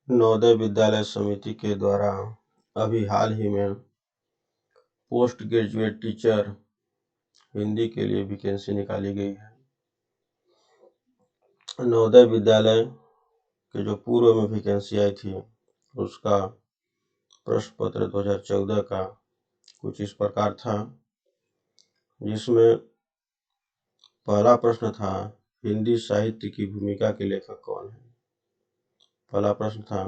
नवोदय विद्यालय समिति के द्वारा अभी हाल ही में पोस्ट ग्रेजुएट टीचर हिंदी के लिए वैकेंसी निकाली गई है। नवोदय विद्यालय के जो पूर्व में वैकेंसी आई थी उसका प्रश्न पत्र 2014 का कुछ इस प्रकार था, जिसमें पहला प्रश्न था हिंदी साहित्य की भूमिका के लेखक कौन है। पहला प्रश्न था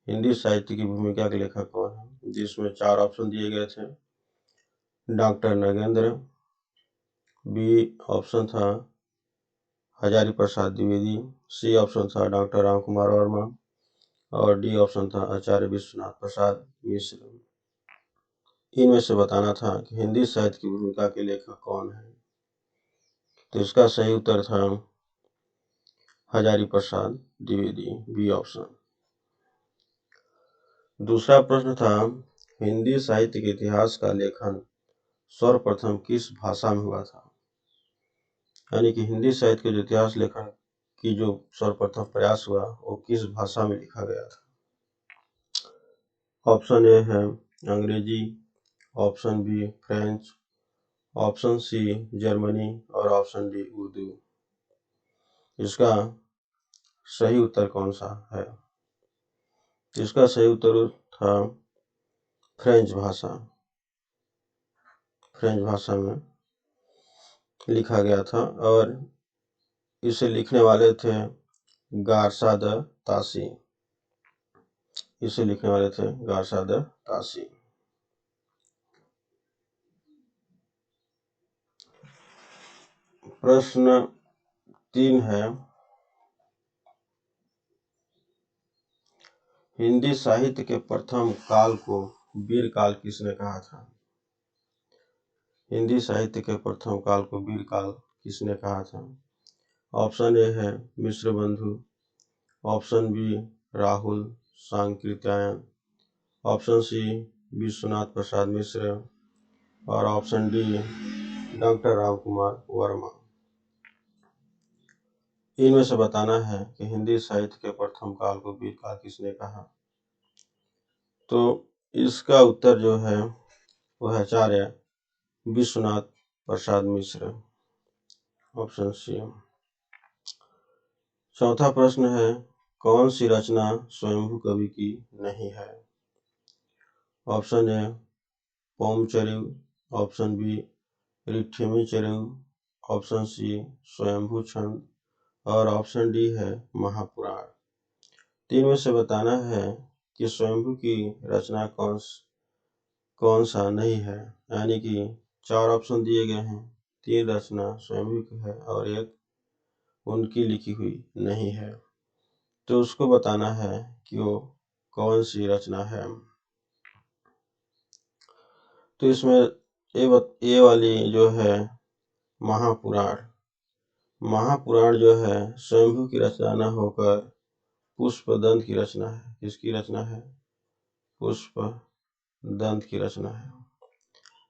हिंदी साहित्य की भूमिका के लेखक कौन है, जिसमें 4 ऑप्शन दिए गए थे। डॉक्टर नगेंद्र, बी ऑप्शन था हजारी प्रसाद द्विवेदी, सी ऑप्शन था डॉक्टर राम कुमार वर्मा और डी ऑप्शन था आचार्य विश्वनाथ प्रसाद मिश्र। इनमें से बताना था कि हिंदी साहित्य की भूमिका के लेखक कौन है। तो इसका सही उत्तर था हजारी प्रसाद द्विवेदी, बी ऑप्शन। दूसरा प्रश्न था हिंदी साहित्य के इतिहास का लेखन सर्वप्रथम किस भाषा में हुआ था। यानी कि हिंदी साहित्य के जो इतिहास लेखन की जो सर्वप्रथम प्रयास हुआ वो किस भाषा में लिखा गया था। ऑप्शन ए है Angrezi, option B French, option C Germany और ऑप्शन डी उर्दू। इसका सही उत्तर कौन सा है। इसका सही उत्तर था फ्रेंच भाषा। फ्रेंच भाषा में लिखा गया था और इसे लिखने वाले थे गारसा द तासी। इसे लिखने वाले थे गारसा द तासी। प्रश्न 3 है हिंदी साहित्य के प्रथम काल को वीर काल किसने कहा था। हिंदी साहित्य के प्रथम काल को वीर काल किसने कहा था। ऑप्शन ए है Mishra Bandhu, option B Rahul Sankrityayan, option C Vishwanath Prasad Mishra और option D doctor Ram Kumar Verma. इनमें से बताना है कि हिंदी साहित्य के प्रथम काल को वीर काल किसने कहा। तो इसका उत्तर जो है वह आचार्य विश्वनाथ प्रसाद मिश्र, ऑप्शन सी। चौथा प्रश्न है कौन सी रचना स्वयंभू कवि की नहीं है। Option A Paumchariu, option B Rithimichariu, option C Swayambhu Chhand और ऑप्शन डी है महापुराण। तीन में से बताना है कि स्वयंभू की रचना कौन सा नहीं है। यानी कि 4 ऑप्शन दिए गए हैं, 3 रचना स्वयंभू की है और 1 उनकी लिखी हुई नहीं है। तो उसको बताना है कि वो कौन सी रचना है। तो इसमें ए वाली जो है महापुराण, महापुराण जो है स्वयंभू की रचना न होकर पुष्पदंत की रचना है। किसकी रचना है। पुष्पदंत की रचना है।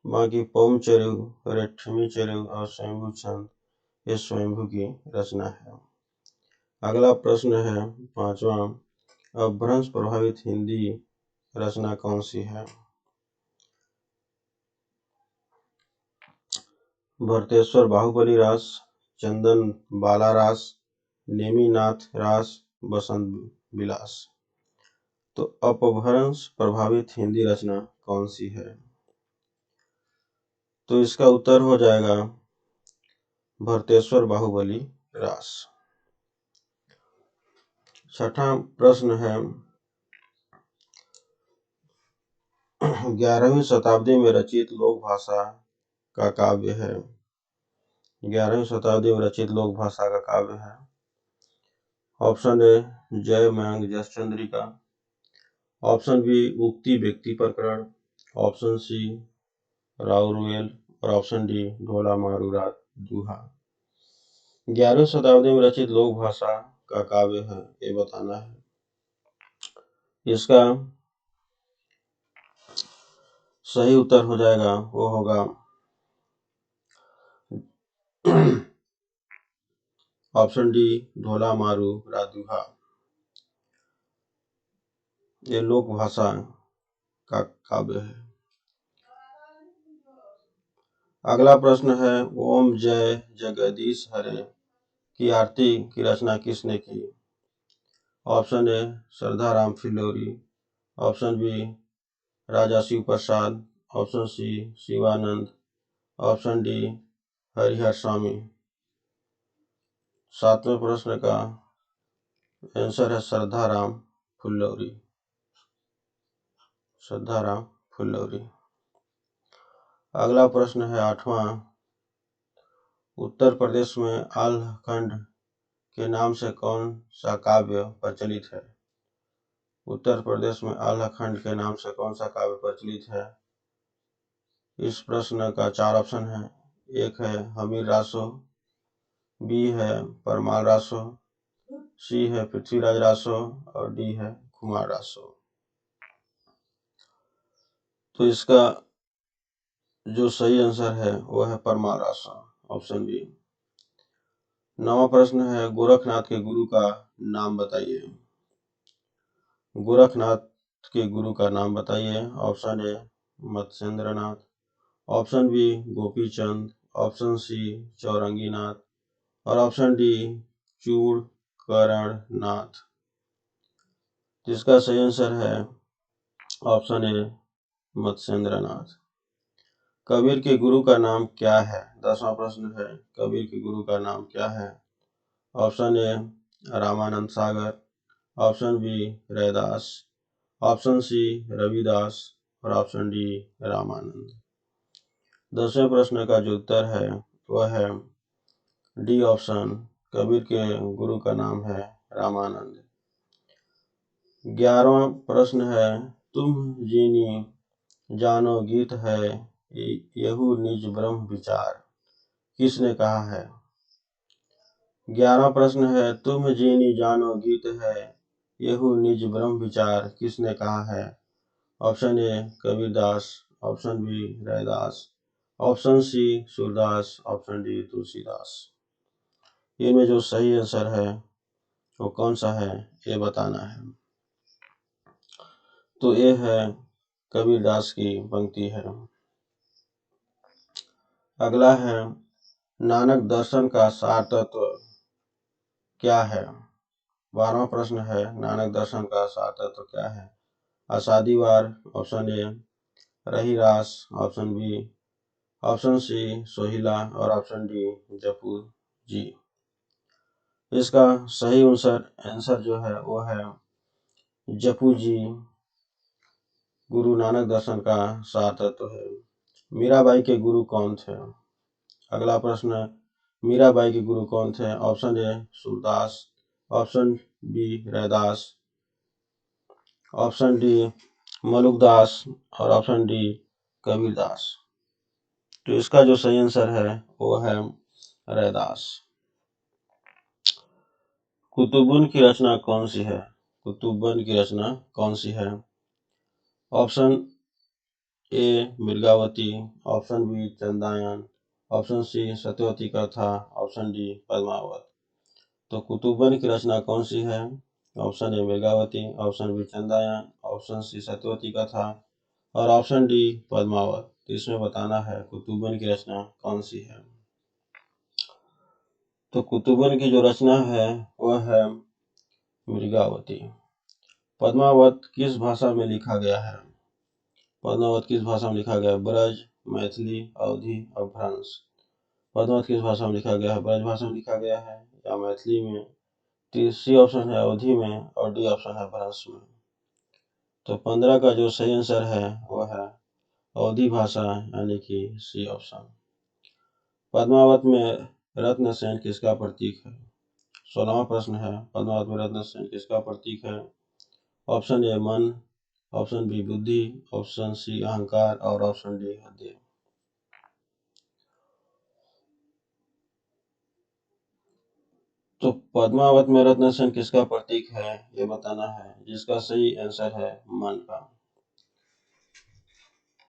बाकी पौमचरिऊ, ऋठिमीचरिऊ और स्वयंभू छंद ये स्वयंभू की रचना है। अगला प्रश्न है 5वां अपभ्रंश प्रभावित हिंदी रचना कौन सी है। भरतेश्वर बाहुबली रास, चंदन बाला रास, नेमिनाथ रास, बसंत विलास। तो अपभ्रंश प्रभावित हिंदी रचना कौन सी है। तो इसका उत्तर हो जाएगा भरतेश्वर बाहुबली रास। छठा प्रश्न है 11वीं शताब्दी में रचित लोक भाषा का काव्य है। 11वीं शताब्दी में रचित लोक भाषा का काव्य है। ऑप्शन ए जय मयंक जस चंद्रिका, ऑप्शन बी उक्ति व्यक्ति प्रकरण, ऑप्शन सी राउरवेल और ऑप्शन डी ढोला मारू रात दुहा। 11वीं शताब्दी में रचित लोक भाषा का काव्य है ये बताना है। इसका सही उत्तर हो जाएगा वो होगा ऑप्शन डी ढोला मारू रात दुहा। ये लोक भाषा का काव्य है। अगला प्रश्न है, ओम जय जगदीश हरे की आरती की रचना किसने की? Option A Shraddharam Phillauri, option B Raja Shiv Prasad, option C Shivanand, option D Harihar Swami. सातवें प्रश्न का आंसर है श्रद्धाराम फुल्लौरी, श्रद्धाराम फुल्लौरी। अगला प्रश्न है आठवां, उत्तर प्रदेश में आल्हखंड के नाम से कौन सा काव्य प्रचलित है? उत्तर प्रदेश में आल्हखंड के नाम से कौन सा काव्य प्रचलित है? इस प्रश्न का 4 ऑप्शन है। एक है हमीर रासो, बी है परमाल रासो, सी है पृथ्वीराज रासो और डी है कुमार रासो। तो इसका जो सही आंसर है वो है परमाल रासो, ऑप्शन बी। 9वां प्रश्न है, गोरखनाथ के गुरु का नाम बताइए। गोरखनाथ के गुरु का नाम बताइए। Option A Matsyendranath, option B Gopichand, option C Chauranginath और ऑप्शन डी चूड़करणनाथ। जिसका सही आंसर है ऑप्शन ए मत्स्येंद्रनाथ। कबीर के गुरु का नाम क्या है? 10वां प्रश्न है, कबीर के गुरु का नाम क्या है? Option A Ramanand Sagar, option B Raidas, option C Ravidas और ऑप्शन डी रामानंद। 10वें प्रश्न का जो उत्तर है वह है डी ऑप्शन, कबीर के गुरु का नाम है रामानंद। 11वां प्रश्न है, तुम जीनी जानो गीत है यहू निज ब्रह्म विचार किसने कहा है? 11वां प्रश्न है, तुम जीनी जानो गीत है यहू निज ब्रह्म विचार किसने कहा है? Option A Kabirdas, option B Raidas, option C Surdas, option D Tulsidas. इनमें जो सही आंसर है वो कौन सा है ये बताना है। तो ये है कबीरदास की पंक्ति है। अगला है, नानक दर्शन का सार तत्व क्या है? 12वां प्रश्न है, नानक दर्शन का सार तत्व क्या है? Asadivar, option A Rehras, option B, option C Sohila और ऑप्शन डी जपू जी। इसका सही आंसर जो है वो है जपू जी गुरु नानक दर्शन का सार तत्व है। मीराबाई के गुरु कौन थे? अगला प्रश्न, मीराबाई के गुरु कौन थे? Option A Surdas, option B Raidas, option D Malukdas और ऑप्शन डी कबीरदास। तो इसका जो सही आंसर है वो है रैदास। कुतुबुन की रचना कौन सी है? कुतुबुन की रचना कौन सी है? Option A Mirgavati, option B Chandayan, option C Satyavati Katha, option D Padmaavat. तो कुतुबुन की रचना कौन सी है? Option A Mirgavati, option B Chandayan, option C Satyavati Katha और ऑप्शन डी पद्मावत। तो इसमें बताना है कुतुबुन की रचना कौन सी है। तो कुतुबुन की जो रचना है वह है मिर्गावती। पद्मावत किस भाषा में लिखा गया है? पद्मावत किस भाषा में लिखा गया है? ब्रज, मैथिली, अवधी और भ्रंश। पद्मावत किस भाषा में लिखा गया है? ब्रज भाषा में लिखा गया है या मैथिली में? सी ऑप्शन है अवधी में और डी ऑप्शन है भ्रंश में। तो 15 का जो सही आंसर है वह है अवधी भाषा यानी कि सी ऑप्शन। पद्मावत में रत्न सेन किसका प्रतीक है? 16वां प्रश्न है, पद्मावत में रत्न सेन किसका प्रतीक है? ऑप्शन ए मन, ऑप्शन बी बुद्धि, ऑप्शन सी अहंकार और ऑप्शन डी हृदय। तो पद्मावत में रत्न सेन किसका प्रतीक है ये बताना है, जिसका सही आंसर है मन का।